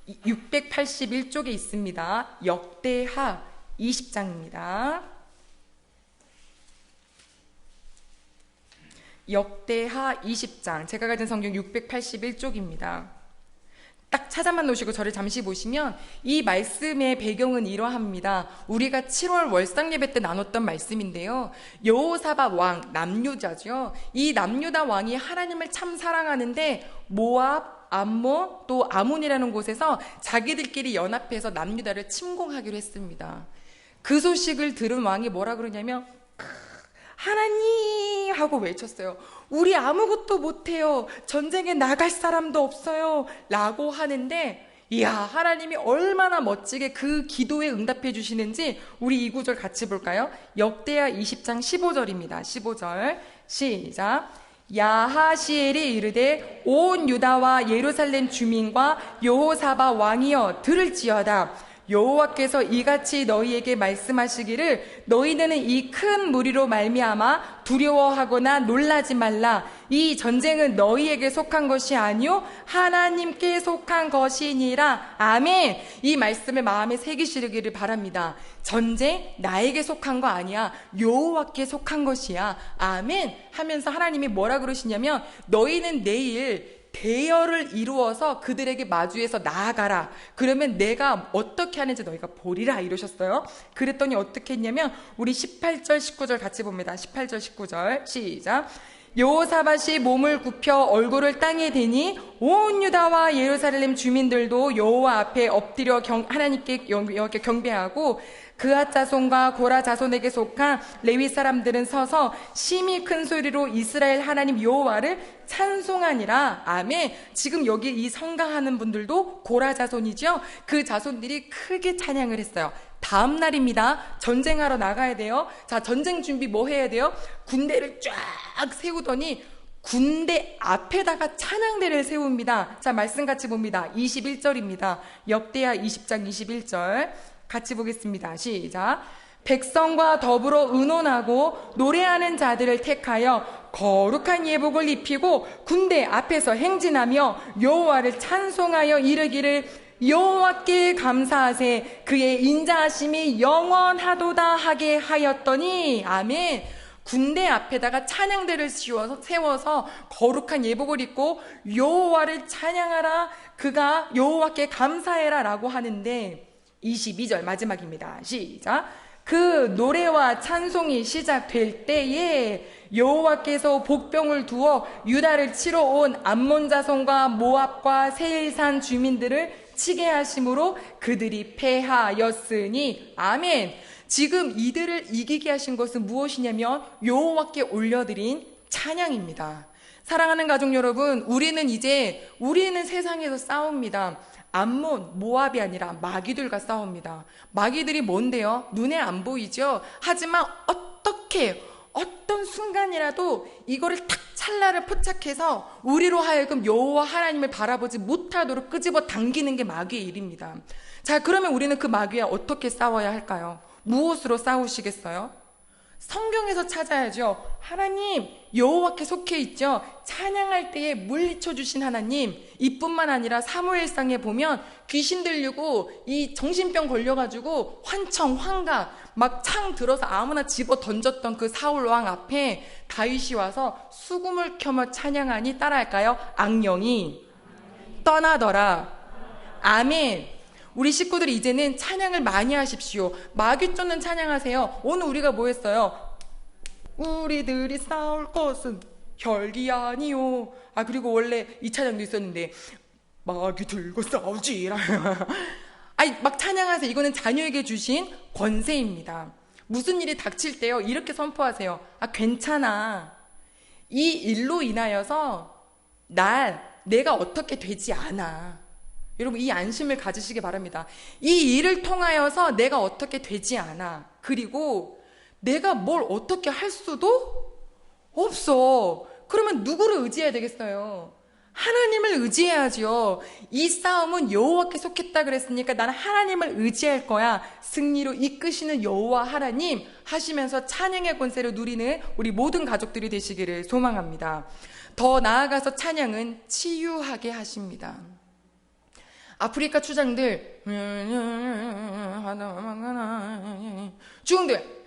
681쪽에 있습니다. 역대하 20장입니다. 역대하 20장, 제가 가진 성경 681쪽입니다. 딱 찾아만 놓으시고 저를 잠시 보시면 이 말씀의 배경은 이러합니다. 우리가 7월 월상 예배 때 나눴던 말씀인데요. 여호사밧 왕, 남유다죠. 이 남유다 왕이 하나님을 참 사랑하는데 모압, 암몬, 또 아몬이라는 곳에서 자기들끼리 연합해서 남유다를 침공하기로 했습니다. 그 소식을 들은 왕이 뭐라 그러냐면 하나님 하고 외쳤어요. 우리 아무것도 못해요. 전쟁에 나갈 사람도 없어요. 라고 하는데, 이야, 하나님이 얼마나 멋지게 그 기도에 응답해 주시는지 우리 이 구절 같이 볼까요? 역대하 20장 15절입니다. 15절 시작. 야하시엘이 이르되 온 유다와 예루살렘 주민과 여호사밧 왕이여 들을지어다. 여호와께서 이같이 너희에게 말씀하시기를 너희는 이 큰 무리로 말미암아 두려워하거나 놀라지 말라. 이 전쟁은 너희에게 속한 것이 아니요 하나님께 속한 것이니라. 아멘. 이 말씀을 마음에 새기시기를 바랍니다. 전쟁 나에게 속한 거 아니야. 여호와께 속한 것이야. 아멘 하면서 하나님이 뭐라 그러시냐면 너희는 내일 대열을 이루어서 그들에게 마주해서 나아가라. 그러면 내가 어떻게 하는지 너희가 보리라 이러셨어요. 그랬더니 어떻게 했냐면 우리 18절 19절 같이 봅니다. 18절 19절 시작. 여호사밧이 몸을 굽혀 얼굴을 땅에 대니 온 유다와 예루살렘 주민들도 여호와 앞에 엎드려 하나님께 여호와께 경배하고 그앗 자손과 고라 자손에게 속한 레위 사람들은 서서 심히 큰 소리로 이스라엘 하나님 여호와를 찬송하니라. 아멘. 지금 여기 이 성가하는 분들도 고라 자손이죠. 그 자손들이 크게 찬양을 했어요. 다음 날입니다. 전쟁하러 나가야 돼요. 자, 전쟁 준비 뭐 해야 돼요? 군대를 쫙 세우더니 군대 앞에다가 찬양대를 세웁니다. 자, 말씀 같이 봅니다. 21절입니다. 역대하 20장 21절 같이 보겠습니다. 시작. 백성과 더불어 의논하고 노래하는 자들을 택하여 거룩한 예복을 입히고 군대 앞에서 행진하며 여호와를 찬송하여 이르기를 여호와께 감사하세 그의 인자하심이 영원하도다 하게 하였더니. 아멘. 군대 앞에다가 찬양대를 세워서 거룩한 예복을 입고 여호와를 찬양하라. 그가 여호와께 감사해라 라고 하는데 22절 마지막입니다. 시작. 그 노래와 찬송이 시작될 때에 여호와께서 복병을 두어 유다를 치러 온 암몬 자손과 모압과 세일산 주민들을 치게 하심으로 그들이 패하였으니. 아멘. 지금 이들을 이기게 하신 것은 무엇이냐면 여호와께 올려드린 찬양입니다. 사랑하는 가족 여러분, 우리는 세상에서 싸웁니다. 암몬, 모압이 아니라 마귀들과 싸웁니다. 마귀들이 뭔데요? 눈에 안 보이죠? 하지만 어떤 순간이라도 이거를 탁 찰나를 포착해서 우리로 하여금 여호와 하나님을 바라보지 못하도록 끄집어 당기는 게 마귀의 일입니다. 자, 그러면 우리는 그 마귀와 어떻게 싸워야 할까요? 무엇으로 싸우시겠어요? 성경에서 찾아야죠. 하나님, 여호와께 속해 있죠. 찬양할 때에 물리쳐 주신 하나님. 이뿐만 아니라 사무엘상에 보면 귀신 들리고 이 정신병 걸려가지고 환각 막 창 들어서 아무나 집어 던졌던 그 사울 왕 앞에 다윗이 와서 수금을 켜며 찬양하니 따라할까요? 악령이 떠나더라. 아멘. 우리 식구들이 이제는 찬양을 많이 하십시오. 마귀 쫓는 찬양하세요. 오늘 우리가 뭐 했어요? 우리들이 싸울 것은 혈기 아니요. 그리고 원래 이 찬양도 있었는데 마귀 들고 싸우지라. 막 찬양하세요. 이거는 자녀에게 주신 권세입니다. 무슨 일이 닥칠 때요, 이렇게 선포하세요. 괜찮아. 이 일로 인하여서 내가 어떻게 되지 않아. 여러분, 이 안심을 가지시기 바랍니다. 이 일을 통하여서 내가 어떻게 되지 않아. 그리고 내가 뭘 어떻게 할 수도 없어. 그러면 누구를 의지해야 되겠어요? 하나님을 의지해야죠. 이 싸움은 여호와께 속했다 그랬으니까 나는 하나님을 의지할 거야. 승리로 이끄시는 여호와 하나님 하시면서 찬양의 권세를 누리는 우리 모든 가족들이 되시기를 소망합니다. 더 나아가서 찬양은 치유하게 하십니다. 아프리카 추장들 주웅들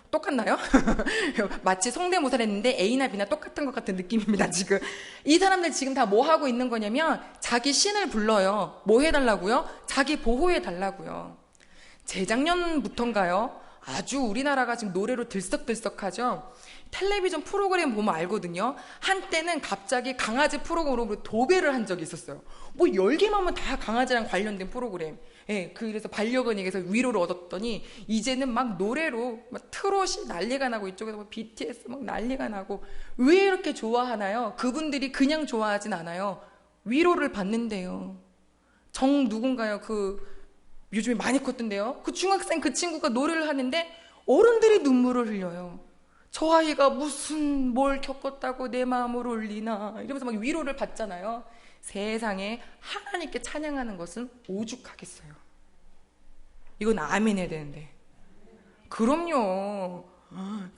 똑같나요? 마치 성대모사를 했는데 A나 B나 똑같은 것 같은 느낌입니다. 지금 이 사람들 지금 다 뭐 하고 있는 거냐면 자기 신을 불러요. 뭐 해달라고요? 자기 보호해달라고요. 재작년부터인가요? 아주 우리나라가 지금 노래로 들썩들썩하죠. 텔레비전 프로그램 보면 알거든요. 한때는 갑자기 강아지 프로그램으로 도배를 한 적이 있었어요. 뭐 열기만 하면 다 강아지랑 관련된 프로그램. 예, 그래서 반려견에게서 위로를 얻었더니 이제는 막 노래로 막 트롯이 난리가 나고 이쪽에서 막 BTS 막 난리가 나고 왜 이렇게 좋아하나요? 그분들이 그냥 좋아하진 않아요. 위로를 받는데요. 정 누군가요? 그 요즘에 많이 컸던데요. 그 중학생 그 친구가 노래를 하는데 어른들이 눈물을 흘려요. 저 아이가 무슨 뭘 겪었다고 내 마음을 울리나 이러면서 막 위로를 받잖아요. 세상에 하나님께 찬양하는 것은 오죽하겠어요. 이건 아멘 해야 되는데. 그럼요.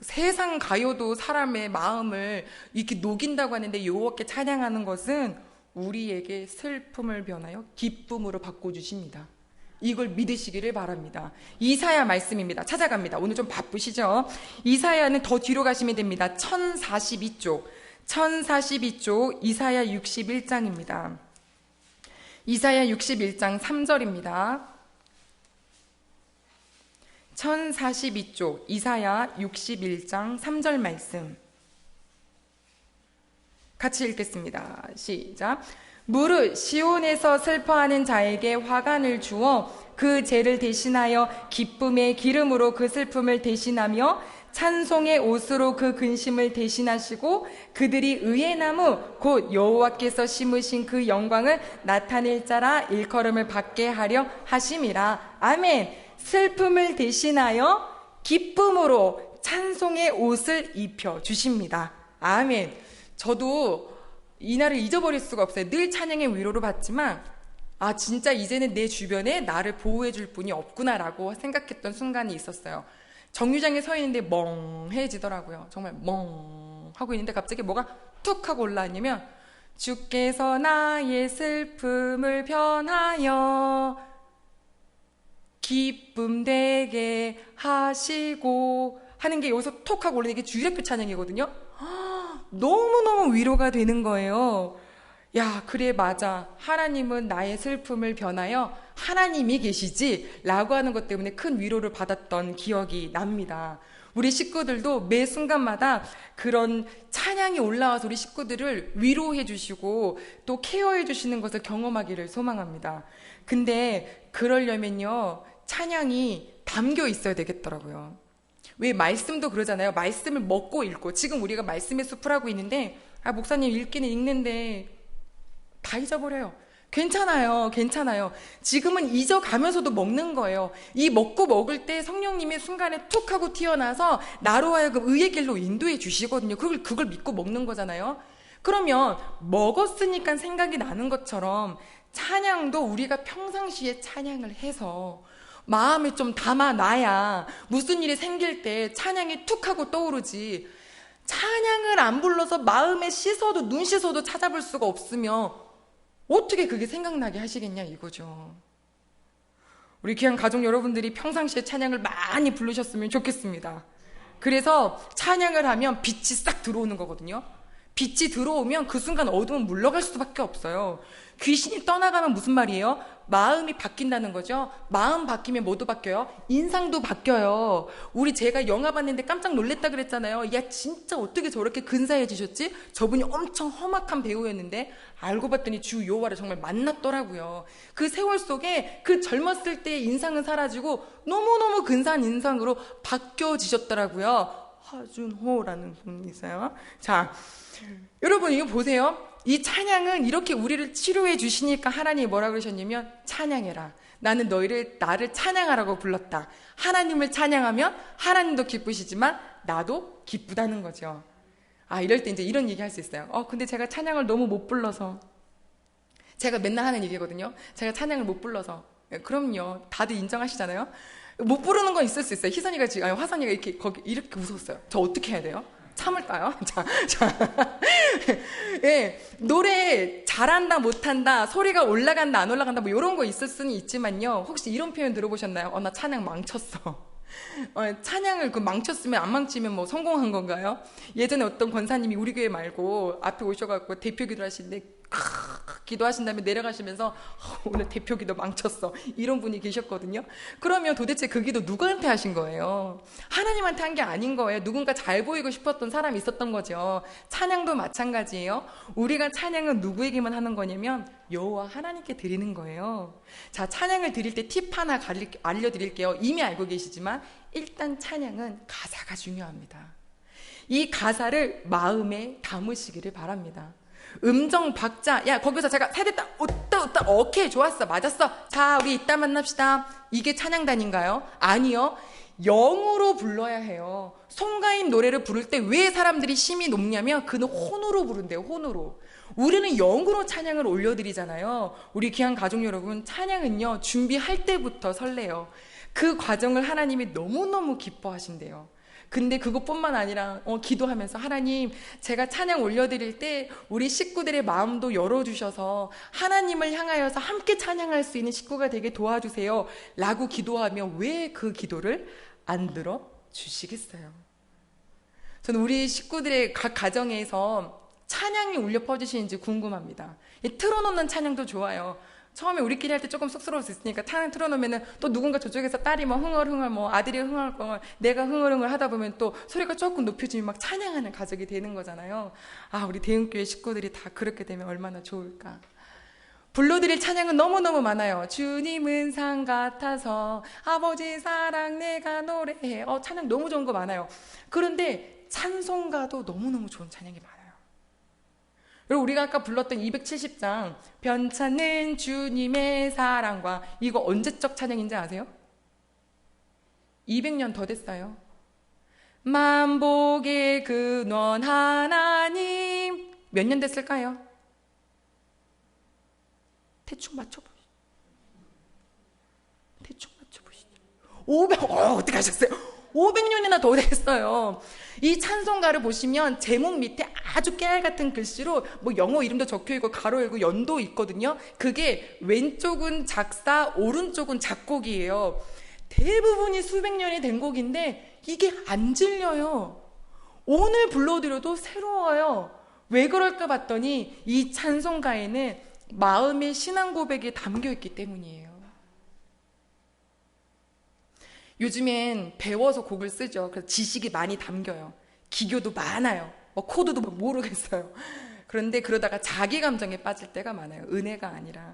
세상 가요도 사람의 마음을 이렇게 녹인다고 하는데 여호와께 찬양하는 것은 우리에게 슬픔을 변하여 기쁨으로 바꿔주십니다. 이걸 믿으시기를 바랍니다. 이사야 말씀입니다. 찾아갑니다. 오늘 좀 바쁘시죠? 이사야는 더 뒤로 가시면 됩니다. 1042쪽. 1042쪽 이사야 61장입니다. 이사야 61장 3절입니다. 1042쪽 이사야 61장 3절 말씀 같이 읽겠습니다. 시작. 무릇 시온에서 슬퍼하는 자에게 화관을 주어 그 죄를 대신하여 기쁨의 기름으로 그 슬픔을 대신하며 찬송의 옷으로 그 근심을 대신하시고 그들이 의의 나무 곧 여호와께서 심으신 그 영광을 나타낼 자라 일컬음을 받게 하려 하심이라. 아멘. 슬픔을 대신하여 기쁨으로 찬송의 옷을 입혀 주십니다. 아멘. 저도 이날을 잊어버릴 수가 없어요. 늘 찬양의 위로를 받지만 아 진짜 이제는 내 주변에 나를 보호해 줄 분이 없구나라고 생각했던 순간이 있었어요. 정류장에 서 있는데 멍해지더라고요. 정말 멍 하고 있는데 갑자기 뭐가 툭 하고 올라왔냐면 주께서 나의 슬픔을 변하여 기쁨 되게 하시고 하는 게 여기서 톡 하고 올라오는 게 주일학교 찬양이거든요. 너무너무 위로가 되는 거예요. 야, 그래, 맞아. 하나님은 나의 슬픔을 변하여 하나님이 계시지? 라고 하는 것 때문에 큰 위로를 받았던 기억이 납니다. 우리 식구들도 매 순간마다 그런 찬양이 올라와서 우리 식구들을 위로해 주시고 또 케어해 주시는 것을 경험하기를 소망합니다. 근데 그러려면요, 찬양이 담겨 있어야 되겠더라고요. 왜 말씀도 그러잖아요. 말씀을 먹고 읽고 지금 우리가 말씀의 숲을 하고 있는데 아 목사님 읽기는 읽는데 다 잊어버려요. 괜찮아요. 괜찮아요. 지금은 잊어가면서도 먹는 거예요. 이 먹고 먹을 때 성령님의 순간에 툭 하고 튀어나와서 나로 하여금 의의 길로 인도해 주시거든요. 그걸 믿고 먹는 거잖아요. 그러면 먹었으니까 생각이 나는 것처럼 찬양도 우리가 평상시에 찬양을 해서 마음에 좀 담아놔야 무슨 일이 생길 때 찬양이 툭 하고 떠오르지. 찬양을 안 불러서 마음에 씻어도 눈 씻어도 찾아볼 수가 없으면 어떻게 그게 생각나게 하시겠냐 이거죠. 우리 귀한 가족 여러분들이 평상시에 찬양을 많이 부르셨으면 좋겠습니다. 그래서 찬양을 하면 빛이 싹 들어오는 거거든요. 빛이 들어오면 그 순간 어둠은 물러갈 수밖에 없어요. 귀신이 떠나가면 무슨 말이에요? 마음이 바뀐다는 거죠. 마음 바뀌면 뭐도 바뀌어요? 인상도 바뀌어요. 제가 영화 봤는데 깜짝 놀랬다 그랬잖아요. 야 진짜 어떻게 저렇게 근사해지셨지? 저분이 엄청 험악한 배우였는데 알고 봤더니 주 여호와를 정말 만났더라고요. 그 세월 속에 그 젊었을 때의 인상은 사라지고 너무너무 근사한 인상으로 바뀌어지셨더라고요. 하준호라는 분이 있어요. 자, 여러분 이거 보세요. 이 찬양은 이렇게 우리를 치료해 주시니까 하나님이 뭐라 그러셨냐면 찬양해라. 나는 나를 찬양하라고 불렀다. 하나님을 찬양하면 하나님도 기쁘시지만 나도 기쁘다는 거죠. 아, 이럴 때 이제 이런 얘기 할 수 있어요. 근데 제가 찬양을 너무 못 불러서. 제가 맨날 하는 얘기거든요. 제가 찬양을 못 불러서. 그럼요. 다들 인정하시잖아요. 못 부르는 건 있을 수 있어요. 희선이가 지금, 화선이가 이렇게 웃었어요. 저 어떻게 해야 돼요? 참을까요? 예, 노래 잘한다 못한다 소리가 올라간다 안 올라간다 뭐 이런 거 있을 수는 있지만요. 혹시 이런 표현 들어보셨나요? 나 찬양 망쳤어. 찬양을 망쳤으면 안 망치면 뭐 성공한 건가요? 예전에 어떤 권사님이 우리 교회 말고 앞에 오셔갖고 대표 기도를 하시는데 기도하신 다음에 내려가시면서 오늘 대표 기도 망쳤어, 이런 분이 계셨거든요. 그러면 도대체 그 기도 누구한테 하신 거예요? 하나님한테 한 게 아닌 거예요. 누군가 잘 보이고 싶었던 사람이 있었던 거죠. 찬양도 마찬가지예요. 우리가 찬양은 누구에게만 하는 거냐면 여호와 하나님께 드리는 거예요. 자, 찬양을 드릴 때 팁 하나 알려드릴게요. 이미 알고 계시지만 일단 찬양은 가사가 중요합니다. 이 가사를 마음에 담으시기를 바랍니다. 음정 박자, 야 거기서 제가 세됐다, 웃다, 오케이 좋았어, 맞았어, 자 우리 이따 만납시다, 이게 찬양단인가요? 아니요. 영으로 불러야 해요. 송가인 노래를 부를 때 왜 사람들이 심이 높냐면 그는 혼으로 부른대요. 혼으로. 우리는 영으로 찬양을 올려드리잖아요. 우리 귀한 가족 여러분, 찬양은요 준비할 때부터 설레요. 그 과정을 하나님이 너무너무 기뻐하신대요. 근데 그것뿐만 아니라 기도하면서 하나님, 제가 찬양 올려드릴 때 우리 식구들의 마음도 열어주셔서 하나님을 향하여서 함께 찬양할 수 있는 식구가 되게 도와주세요 라고 기도하면 왜 그 기도를 안 들어주시겠어요? 저는 우리 식구들의 각 가정에서 찬양이 울려 퍼지시는지 궁금합니다. 틀어놓는 찬양도 좋아요. 처음에 우리끼리 할 때 조금 쑥스러울 수 있으니까 찬양 틀어놓으면은 또 누군가 저쪽에서 딸이 뭐 흥얼흥얼, 뭐 아들이 흥얼흥얼, 내가 흥얼흥얼 하다 보면 또 소리가 조금 높여지면 막 찬양하는 가족이 되는 거잖아요. 아, 우리 대흥교회 식구들이 다 그렇게 되면 얼마나 좋을까. 불러드릴 찬양은 너무너무 많아요. 주님은 상 같아서, 아버지 사랑 내가 노래해. 찬양 너무 좋은 거 많아요. 그런데 찬송가도 너무너무 좋은 찬양이 많아요. 그리고 우리가 아까 불렀던 270장 변찮는 주님의 사랑과, 이거 언제적 찬양인지 아세요? 200년 더 됐어요. 만복의 근원 하나님, 몇 년 됐을까요? 대충 맞춰보시죠. 500, 어떻게 하셨어요? 500년이나 더 됐어요. 이 찬송가를 보시면 제목 밑에 아주 깨알 같은 글씨로 뭐 영어 이름도 적혀있고 가로열고 연도 있거든요. 그게 왼쪽은 작사, 오른쪽은 작곡이에요. 대부분이 수백 년이 된 곡인데 이게 안 질려요. 오늘 불러드려도 새로워요. 왜 그럴까 봤더니 이 찬송가에는 마음의 신앙 고백이 담겨있기 때문이에요. 요즘엔 배워서 곡을 쓰죠. 그래서 지식이 많이 담겨요. 기교도 많아요. 코드도 모르겠어요. 그런데 그러다가 자기 감정에 빠질 때가 많아요. 은혜가 아니라.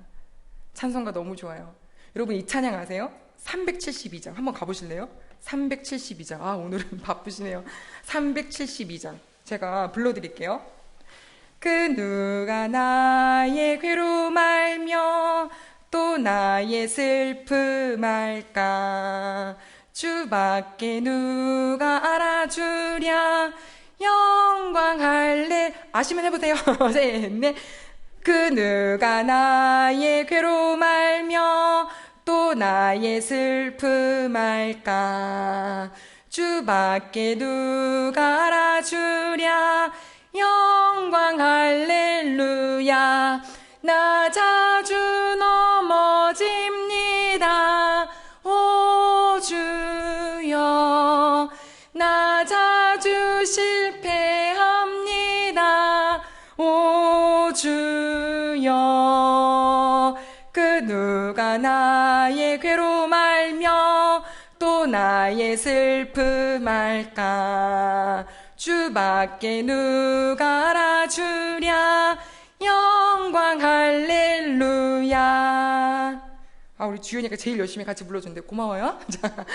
찬송가 너무 좋아요. 여러분 이 찬양 아세요? 372장 한번 가보실래요? 372장. 아, 오늘은 바쁘시네요. 372장 제가 불러드릴게요. 그 누가 나의 괴로움 알며 또 나의 슬픔 알까? 주밖에 누가 알아주랴? 영광 할래. 아시면 해보세요. 셋, 그 누가 나의 괴로움 알며 또 나의 슬픔 알까? 주밖에 누가 알아주랴? 영광 할렐루야. 나 자주 넘어집니다. 오 주여. 나 자주 실패합니다. 오 주여. 그 누가 나의 괴로움 알며 또 나의 슬픔 알까? 주밖에 누가 알아주랴? 영광 할렐루야. 아, 우리 주연이가 제일 열심히 같이 불러준대. 고마워요. 자,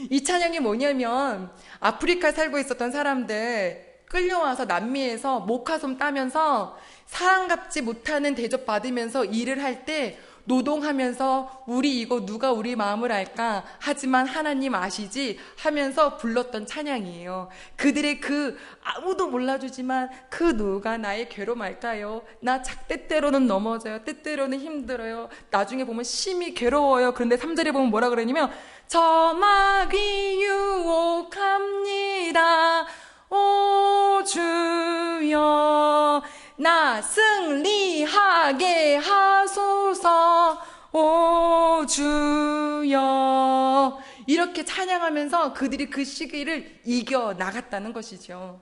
이 찬양이 뭐냐면 아프리카에 살고 있었던 사람들 끌려와서 남미에서 목화솜 따면서 사랑받지 못하는 대접 받으면서 일을 할 때 노동하면서 우리 이거 누가 우리 마음을 알까? 하지만 하나님 아시지? 하면서 불렀던 찬양이에요. 그들의 그 아무도 몰라주지만 그 누가 나의 괴로움 알까요? 나 때때로는 넘어져요. 때때로는 힘들어요. 나중에 보면 심히 괴로워요. 그런데 3절에 보면 뭐라 그러냐면 저막이 유혹합니다. 오 주여. 나 승리하게 하소서. 오 주여. 이렇게 찬양하면서 그들이 그 시기를 이겨 나갔다는 것이죠.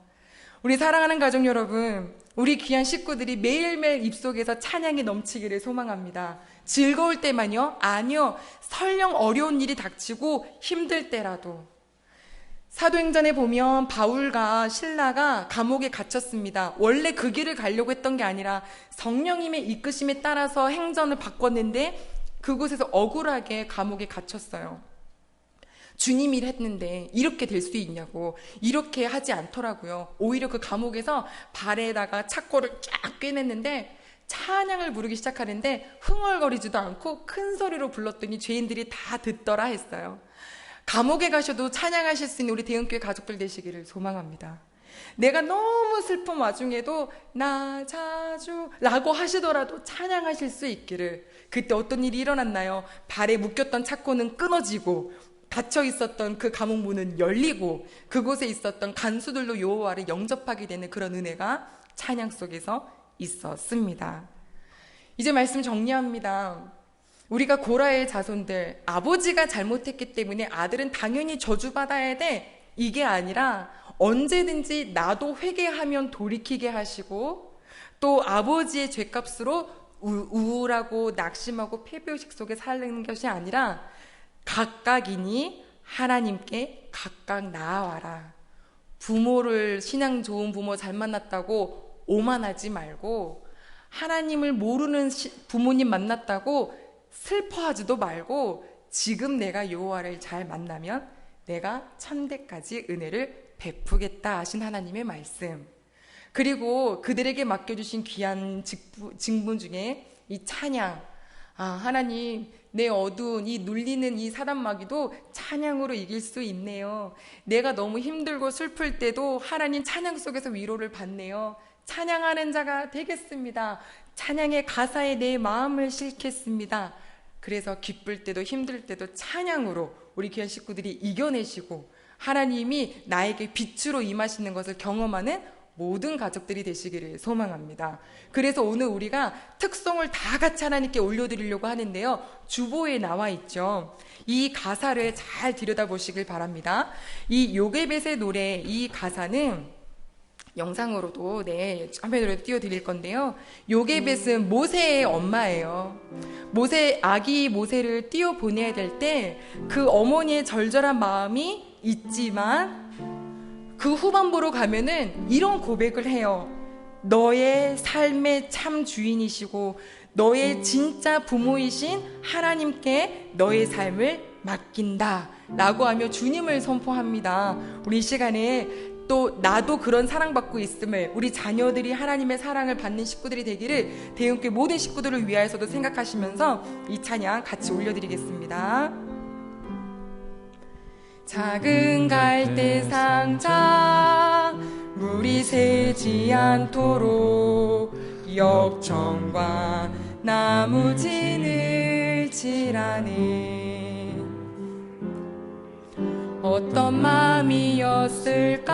우리 사랑하는 가족 여러분, 우리 귀한 식구들이 매일매일 입속에서 찬양이 넘치기를 소망합니다. 즐거울 때만요? 아니요. 설령 어려운 일이 닥치고 힘들 때라도. 사도행전에 보면 바울과 실라가 감옥에 갇혔습니다. 원래 그 길을 가려고 했던 게 아니라 성령님의 이끄심에 따라서 행전을 바꿨는데 그곳에서 억울하게 감옥에 갇혔어요. 주님이 했는데 이렇게 될 수 있냐고. 이렇게 하지 않더라고요. 오히려 그 감옥에서 발에다가 착고를 쫙 꿰맸는데 찬양을 부르기 시작하는데 흥얼거리지도 않고 큰 소리로 불렀더니 죄인들이 다 듣더라 했어요. 감옥에 가셔도 찬양하실 수 있는 우리 대흥교회 가족들 되시기를 소망합니다. 내가 너무 슬픈 와중에도 나 자주 라고 하시더라도 찬양하실 수 있기를. 그때 어떤 일이 일어났나요? 발에 묶였던 착고는 끊어지고 닫혀 있었던 그 감옥 문은 열리고 그곳에 있었던 간수들로 여호와를 영접하게 되는 그런 은혜가 찬양 속에서 있었습니다. 이제 말씀 정리합니다. 우리가 고라의 자손들, 아버지가 잘못했기 때문에 아들은 당연히 저주받아야 돼, 이게 아니라 언제든지 나도 회개하면 돌이키게 하시고 또 아버지의 죄값으로 우울하고 낙심하고 패배의식 속에 살는 것이 아니라 각각이니 하나님께 각각 나아와라. 부모를, 신앙 좋은 부모 잘 만났다고 오만하지 말고, 하나님을 모르는 부모님 만났다고 슬퍼하지도 말고, 지금 내가 여호와를 잘 만나면 내가 천대까지 은혜를 베푸겠다 하신 하나님의 말씀, 그리고 그들에게 맡겨주신 귀한 직분 중에 이 찬양, 하나님, 내 어두운 이 눌리는 이 사단마귀도 찬양으로 이길 수 있네요. 내가 너무 힘들고 슬플 때도 하나님 찬양 속에서 위로를 받네요. 찬양하는 자가 되겠습니다. 찬양의 가사에 내 마음을 싣겠습니다. 그래서 기쁠 때도 힘들 때도 찬양으로 우리 귀한 식구들이 이겨내시고 하나님이 나에게 빛으로 임하시는 것을 경험하는 모든 가족들이 되시기를 소망합니다. 그래서 오늘 우리가 특송을 다 같이 하나님께 올려드리려고 하는데요, 주보에 나와 있죠. 이 가사를 잘 들여다보시길 바랍니다. 이 요게벳의 노래, 이 가사는 영상으로도 화면으로 띄워드릴 건데요, 요게벳은 모세의 엄마예요. 아기 모세를 띄워보내야 될 때 그 어머니의 절절한 마음이 있지만 그 후반부로 가면은 이런 고백을 해요. 너의 삶의 참 주인이시고 너의 진짜 부모이신 하나님께 너의 삶을 맡긴다 라고 하며 주님을 선포합니다. 우리 이 시간에 또 나도 그런 사랑받고 있음을, 우리 자녀들이 하나님의 사랑을 받는 식구들이 되기를 대흥교회 모든 식구들을 위하여서도 생각하시면서 이 찬양 같이 올려드리겠습니다. 작은 갈대 상자 물이 새지 않도록 역청과 나무 진을 칠하네. 어떤 마음이었을까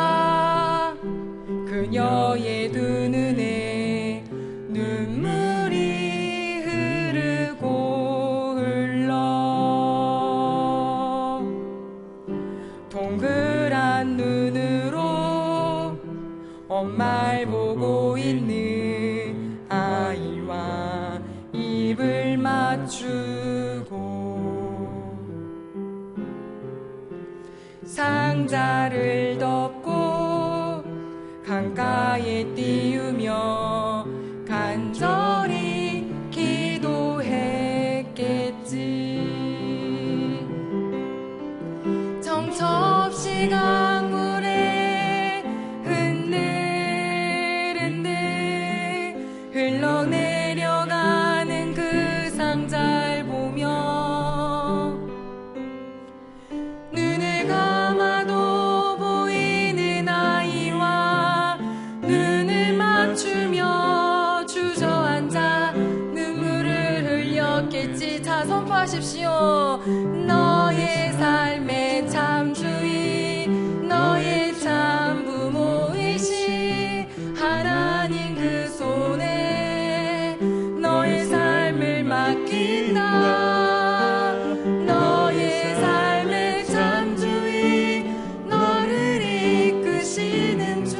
그녀의 두 눈에 눈물이 흐르고 흘러 동그란 눈으로 엄마를 보고 있는 아이와 입을 맞추고 상자를 덮고 강가에 띄우며 간절히 기도했겠지. 정처없이 강물에 흔들흔들 흘러내려가는 그 상자를 보며 눈을 감아도 보이는 아이와 눈을 맞추며 주저앉아 눈물을 흘렸겠지. 자, 선포하십시오. 너의 삶의 참 주인, 너의 참 부모이신 하나님 그 손에 너의 삶을 맡긴다. 너의 삶의 참 주인, 너를 이끄시는 주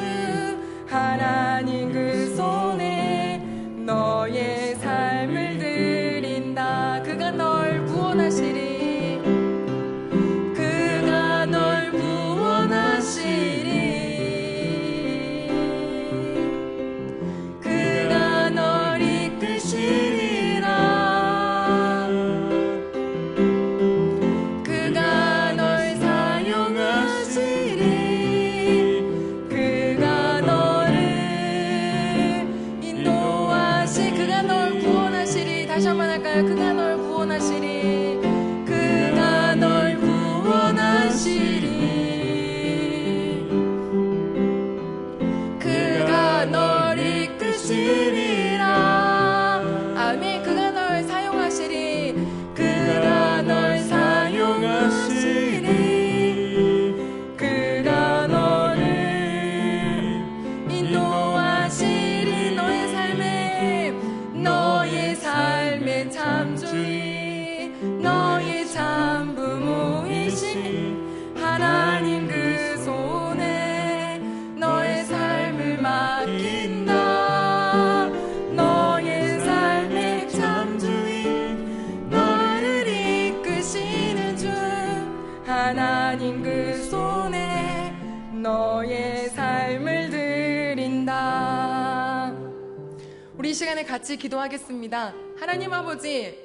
이 시간에 같이 기도하겠습니다. 하나님 아버지,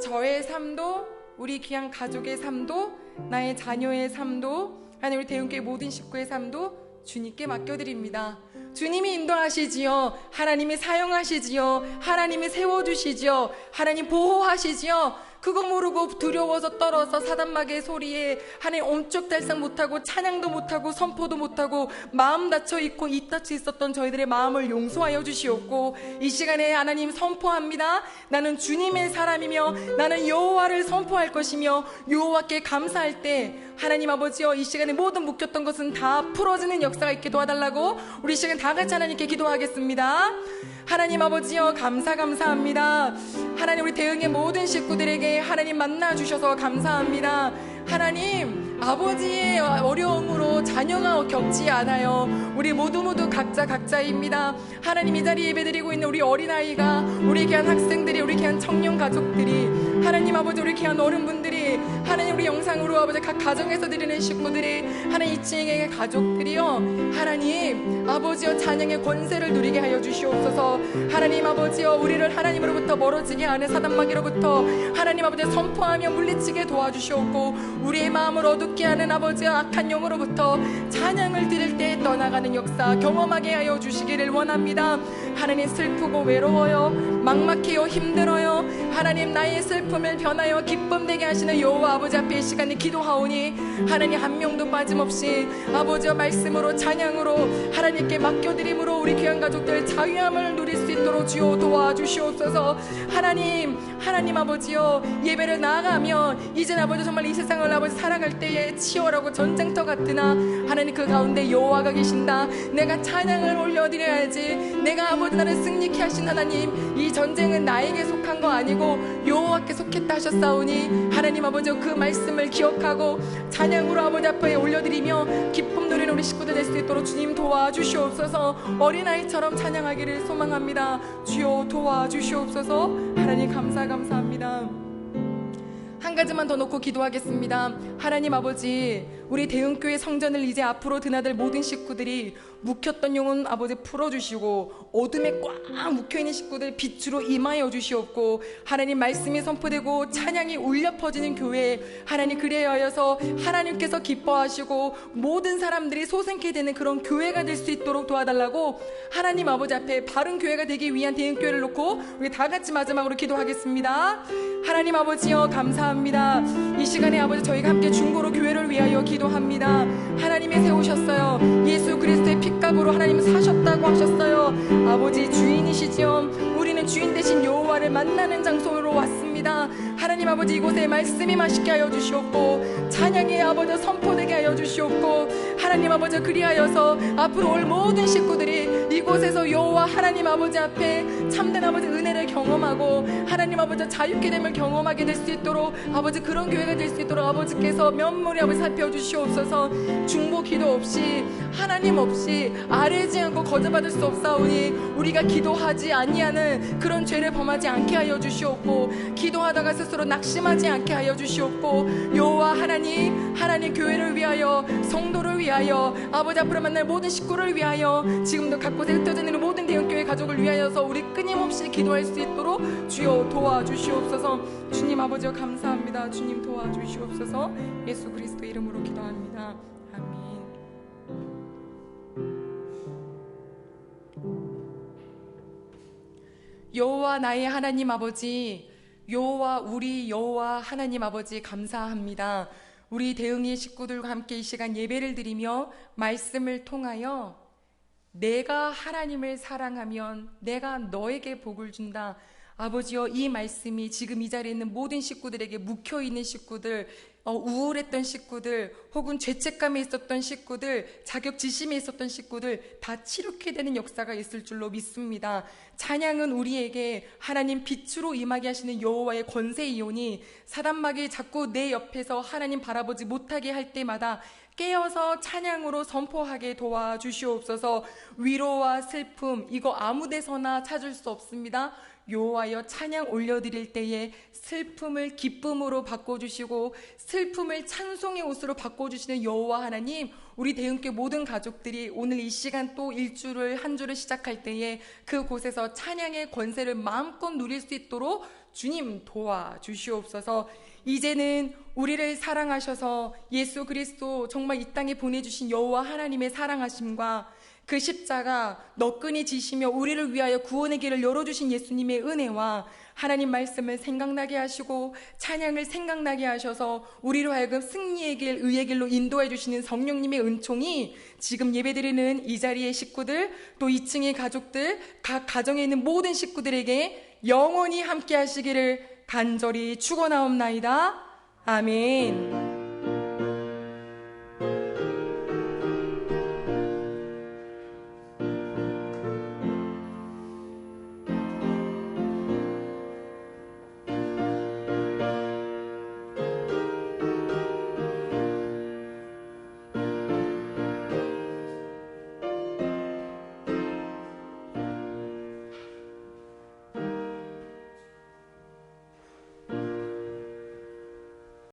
저의 삶도, 우리 귀한 가족의 삶도, 나의 자녀의 삶도, 하나님 우리 대흥교회 모든 식구의 삶도 주님께 맡겨드립니다. 주님이 인도하시지요. 하나님이 사용하시지요. 하나님이 세워주시지요. 하나님 보호하시지요. 그거 모르고 두려워서 떨어서 사단마귀의 소리에 하나님 옴쪽달싹 못하고 찬양도 못하고 선포도 못하고 마음 닫혀 있고 입 닫혀 있었던 저희들의 마음을 용서하여 주시옵고, 이 시간에 하나님 선포합니다. 나는 주님의 사람이며 나는 여호와를 선포할 것이며 여호와께 감사할 때 하나님 아버지여, 이 시간에 모든 묶였던 것은 다 풀어지는 역사가 있게 도와달라고 우리 시간 다 같이 하나님께 기도하겠습니다. 하나님 아버지여, 감사합니다. 하나님 우리 대흥의 모든 식구들에게 하나님 만나주셔서 감사합니다. 하나님 아버지의 어려움으로 자녀가 겪지 않아요. 우리 모두 각자입니다. 하나님 이 자리에 예배드리고 있는 우리 어린아이가, 우리 귀한 학생들이, 우리 귀한 청년 가족들이, 하나님 아버지 우리 귀한 어른분들이, 하나님 우리 영상으로 아버지 각 가정에서 드리는 식구들이, 하나님 2층의 가족들이요, 하나님 아버지여 찬양의 권세를 누리게 하여 주시옵소서. 하나님 아버지여, 우리를 하나님으로부터 멀어지게 하는 사단마귀로부터 하나님 아버지 선포하며 물리치게 도와주시옵고, 우리의 마음을 어둡게 하는 아버지의 악한 영으로부터 찬양을 드릴 때 떠나가는 역사 경험하게 하여 주시기를 원합니다. 하나님 슬프고 외로워요, 막막해요, 힘들어요. 하나님 나의 슬픔을 변하여 기쁨 되게 하시는 여호와 아버지 앞에 이 시간에 기도하오니, 하나님 한 명도 빠짐없이 아버지의 말씀으로 찬양으로 하나님께 맡겨드림으로 우리 귀한 가족들 자유함을 누릴 수 있도록 주여 도와주시옵소서. 하나님 아버지여, 예배를 나아가면 이제 아버지 정말 이 세상을 아버지 살아갈 때에 치열하고 전쟁터 같으나 하나님 그 가운데 여호와가 계신다. 내가 찬양을 올려드려야지. 내가 아버지 나를 승리케 하신 하나님, 이 전쟁은 나에게 속한 거 아니고 여호와께 속했다 하셨사오니, 하나님 아버지 그 말씀을 기억하고 찬양으로 아버지 앞에 올려드리며 기쁨 누리는 우리 식구들 될 수 있도록 주님 도와주시옵소서. 어린아이처럼 찬양하기를 소망합니다. 주여 도와주시옵소서. 하나님 감사합니다. 한 가지만 더 놓고 기도하겠습니다. 하나님 아버지, 우리 대흥교회 성전을 이제 앞으로 드나들 모든 식구들이 묵혔던 영혼 아버지 풀어주시고, 어둠에 꽉 묵혀있는 식구들 빛으로 임하여 주시옵고, 하나님 말씀이 선포되고 찬양이 울려 퍼지는 교회, 하나님 그리하여 하여서 하나님께서 기뻐하시고 모든 사람들이 소생케 되는 그런 교회가 될 수 있도록 도와달라고 하나님 아버지 앞에 바른 교회가 되기 위한 대흥교회를 놓고 우리 다 같이 마지막으로 기도하겠습니다. 하나님 아버지여, 감사합니다. 이 시간에 아버지 저희가 함께 중보로 교회를 위하여 기도합니다. 하나님이 세우셨어요. 예수 그리스도의 핏값으로 하나님 사셨다고 하셨어요. 아버지 주인이시지요. 우리는 주인 대신 여호와를 만나는 장소로 왔습니다. 하나님 아버지 이곳에 말씀이 맛있게 하여 주시옵고, 찬양의 아버지 선포되게 하여 주시옵고, 하나님 아버지 그리하여서 앞으로 올 모든 식구들이 이곳에서 여호와 하나님 아버지 앞에 참된 아버지 은혜를 경험하고 하나님 아버지 자유케 됨을 경험하게 될 수 있도록 아버지 그런 교회가 될 수 있도록 아버지께서 면밀히 아버지 살펴주시옵소서. 중보 기도 없이 하나님 없이 아뢰지 않고 거저받을 수 없사오니, 우리가 기도하지 아니하는 그런 죄를 범하지 않게 하여 주시옵고, 기도하다가 스스로 낙심하지 않게 하여 주시옵고, 여호와 하나님 교회를 위하여, 성도를 위하여, 아버지 앞으로 만날 모든 식구를 위하여, 지금도 각 곳에 흩어져 있는 모든 대형교회 가족을 위하여서 우리 끊임없이 기도할 수 있도록 주여 도와주시옵소서. 주님 아버지여 감사합니다. 주님 도와주시옵소서. 예수 그리스도 이름으로 기도합니다. 아멘. 여호와 나의 하나님 아버지, 여호와 우리 여호와 하나님 아버지 감사합니다. 우리 대흥의 식구들과 함께 이 시간 예배를 드리며 말씀을 통하여 내가 하나님을 사랑하면 내가 너에게 복을 준다. 아버지여, 이 말씀이 지금 이 자리에 있는 모든 식구들에게 묵혀있는 식구들, 우울했던 식구들, 혹은 죄책감에 있었던 식구들, 자격지심에 있었던 식구들 다 치료케 되는 역사가 있을 줄로 믿습니다. 찬양은 우리에게 하나님 빛으로 임하게 하시는 여호와의 권세이오니, 사단마귀 자꾸 내 옆에서 하나님 바라보지 못하게 할 때마다 깨어서 찬양으로 선포하게 도와주시옵소서. 위로와 슬픔 이거 아무 데서나 찾을 수 없습니다. 여호와여 찬양 올려드릴 때에 슬픔을 기쁨으로 바꿔주시고 슬픔을 찬송의 옷으로 바꿔주시는 여호와 하나님, 우리 대흥교회 모든 가족들이 오늘 이 시간 또 일주를 한 주를 시작할 때에 그곳에서 찬양의 권세를 마음껏 누릴 수 있도록 주님 도와주시옵소서. 이제는 우리를 사랑하셔서 예수 그리스도 정말 이 땅에 보내주신 여호와 하나님의 사랑하심과 그 십자가 너끈히 지시며 우리를 위하여 구원의 길을 열어주신 예수님의 은혜와 하나님 말씀을 생각나게 하시고 찬양을 생각나게 하셔서 우리로 하여금 승리의 길, 의의 길로 인도해 주시는 성령님의 은총이 지금 예배드리는 이 자리의 식구들, 또 2층의 가족들, 각 가정에 있는 모든 식구들에게 영원히 함께 하시기를 간절히 축원하옵나이다. 아멘.